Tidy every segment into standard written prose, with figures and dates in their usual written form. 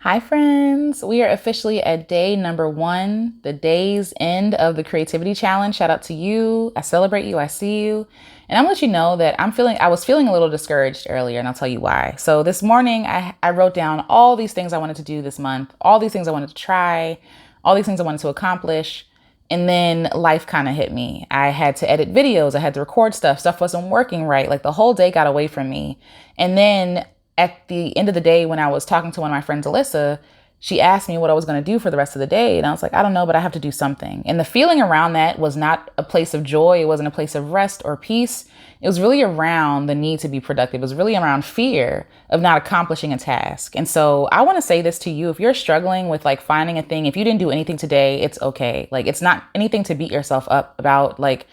Hi, friends. We are officially at day number 1, the day's end of the creativity challenge. Shout out to you. I celebrate you. I see you. And I'm gonna let you know that I was feeling a little discouraged earlier, and I'll tell you why. So this morning, I wrote down all these things I wanted to do this month, all these things I wanted to try, all these things I wanted to accomplish. And then life kind of hit me. I had to edit videos. I had to record stuff. Stuff wasn't working right. Like the whole day got away from me. And then at the end of the day, when I was talking to one of my friends, Alyssa, she asked me what I was going to do for the rest of the day. And I was like, I don't know, but I have to do something. And the feeling around that was not a place of joy. It wasn't a place of rest or peace. It was really around the need to be productive. It was really around fear of not accomplishing a task. And so I want to say this to you. If you're struggling with like finding a thing, if you didn't do anything today, it's okay. Like it's not anything to beat yourself up about. Like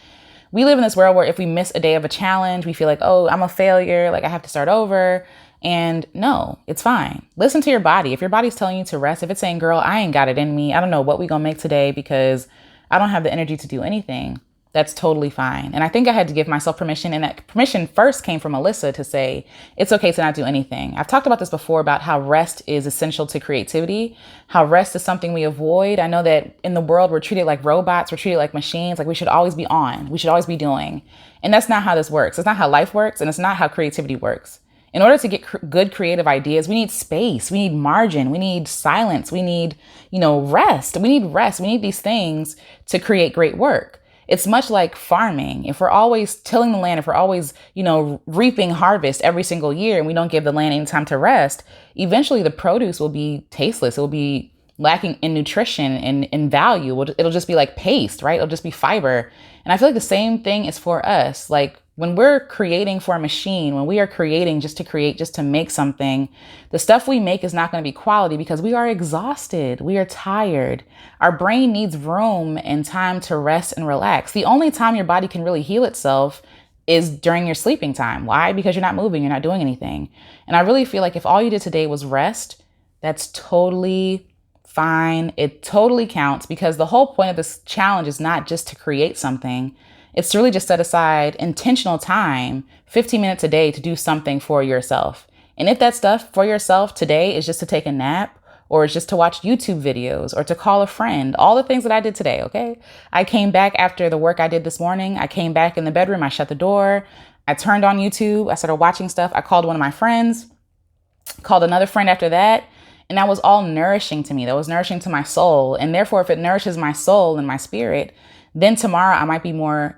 we live in this world where if we miss a day of a challenge, we feel like, oh, I'm a failure. Like I have to start over. And no, it's fine. Listen to your body. If your body's telling you to rest, if it's saying, girl, I ain't got it in me, I don't know what we gonna make today because I don't have the energy to do anything, that's totally fine. And I think I had to give myself permission. And that permission first came from Alyssa to say, it's okay to not do anything. I've talked about this before about how rest is essential to creativity, how rest is something we avoid. I know that in the world, we're treated like robots, we're treated like machines, like we should always be on, we should always be doing. And that's not how this works. It's not how life works. And it's not how creativity works. In order to get good creative ideas, we need space, we need margin, we need silence, we need, rest. We need rest. We need these things to create great work. It's much like farming. If we're always tilling the land, if we're always, reaping harvest every single year and we don't give the land any time to rest, eventually the produce will be tasteless. It will be lacking in nutrition and in value. It'll just be like paste, right? It'll just be fiber. And I feel like the same thing is for us. Like when we're creating for a machine, when we are creating just to create, just to make something, the stuff we make is not going to be quality because we are exhausted. We are tired. Our brain needs room and time to rest and relax. The only time your body can really heal itself is during your sleeping time. Why? Because you're not moving, you're not doing anything. And I really feel like if all you did today was rest, that's totally fine. It totally counts because the whole point of this challenge is not just to create something. It's to really just set aside intentional time, 15 minutes a day to do something for yourself. And if that stuff for yourself today is just to take a nap or it's just to watch YouTube videos or to call a friend, all the things that I did today, okay? I came back after the work I did this morning. I came back in the bedroom. I shut the door. I turned on YouTube. I started watching stuff. I called one of my friends, called another friend after that. And that was all nourishing to me. That was nourishing to my soul. And therefore, if it nourishes my soul and my spirit, then tomorrow I might be more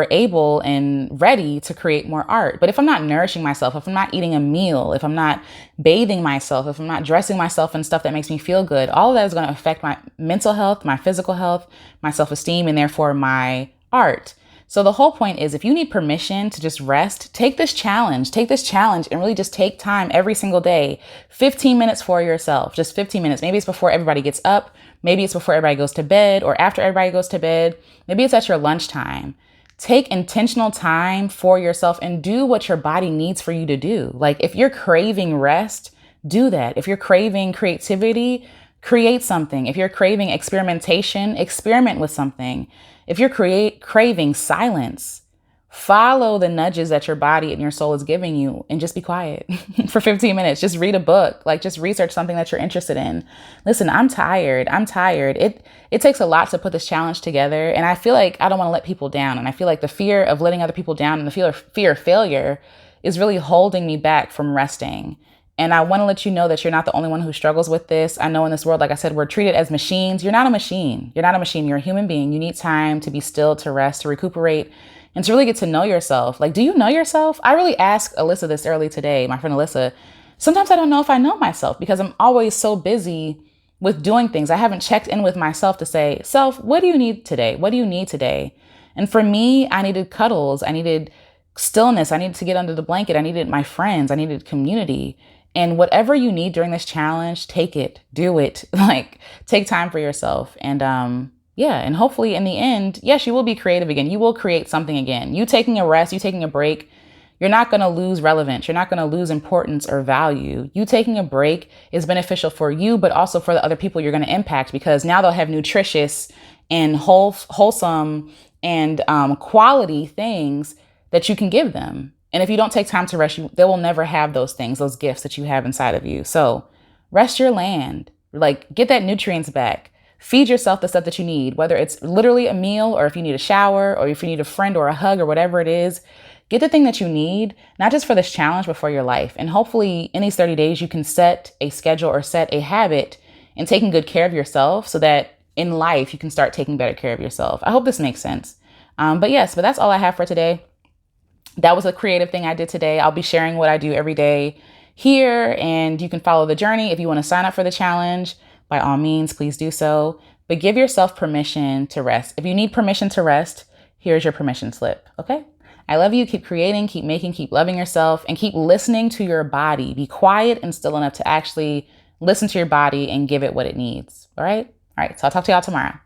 able and ready to create more art. But if I'm not nourishing myself, if I'm not eating a meal, if I'm not bathing myself, if I'm not dressing myself in stuff that makes me feel good, all of that is going to affect my mental health, my physical health, my self-esteem, and therefore my art. So the whole point is if you need permission to just rest, take this challenge and really just take time every single day, 15 minutes for yourself, just 15 minutes. Maybe it's before everybody gets up. Maybe it's before everybody goes to bed or after everybody goes to bed. Maybe it's at your lunchtime. Take intentional time for yourself and do what your body needs for you to do. Like if you're craving rest, do that. If you're craving creativity, create something. If you're craving experimentation, experiment with something. If you're craving silence, follow the nudges that your body and your soul is giving you and just be quiet for 15 minutes. Just read a book, like just research something that you're interested in. Listen, I'm tired. It takes a lot to put this challenge together. And I feel like I don't want to let people down. And I feel like the fear of letting other people down and the fear of failure is really holding me back from resting. And I want to let you know that you're not the only one who struggles with this. I know in this world, like I said, we're treated as machines. You're not a machine. You're not a machine. You're a human being. You need time to be still, to rest, to recuperate, and to really get to know yourself. Like, do you know yourself? I really asked Alyssa this early today, my friend Alyssa. Sometimes I don't know if I know myself because I'm always so busy with doing things. I haven't checked in with myself to say, self, what do you need today? What do you need today? And for me, I needed cuddles. I needed stillness. I needed to get under the blanket. I needed my friends. I needed community. And whatever you need during this challenge, take it, do it, like take time for yourself. And and hopefully in the end, yes, you will be creative again. You will create something again. You taking a rest, you taking a break, you're not going to lose relevance. You're not going to lose importance or value. You taking a break is beneficial for you, but also for the other people you're going to impact because now they'll have nutritious and wholesome and quality things that you can give them. And if you don't take time to rest, they will never have those things, those gifts that you have inside of you. So Rest your land. Like, get that nutrients back. Feed yourself the stuff that you need, whether it's literally a meal or if you need a shower or if you need a friend or a hug or whatever it is. Get the thing that you need, not just for this challenge, but for your life. And hopefully in these 30 days, you can set a schedule or set a habit in taking good care of yourself so that in life, you can start taking better care of yourself. I hope this makes sense. But that's all I have for today. That was a creative thing I did today. I'll be sharing what I do every day here, and you can follow the journey. If you want to sign up for the challenge, by all means, please do so. But give yourself permission to rest. If you need permission to rest, here's your permission slip. Okay? I love you. Keep creating, keep making, keep loving yourself, and keep listening to your body. Be quiet and still enough to actually listen to your body and give it what it needs. All right? All right. So I'll talk to y'all tomorrow.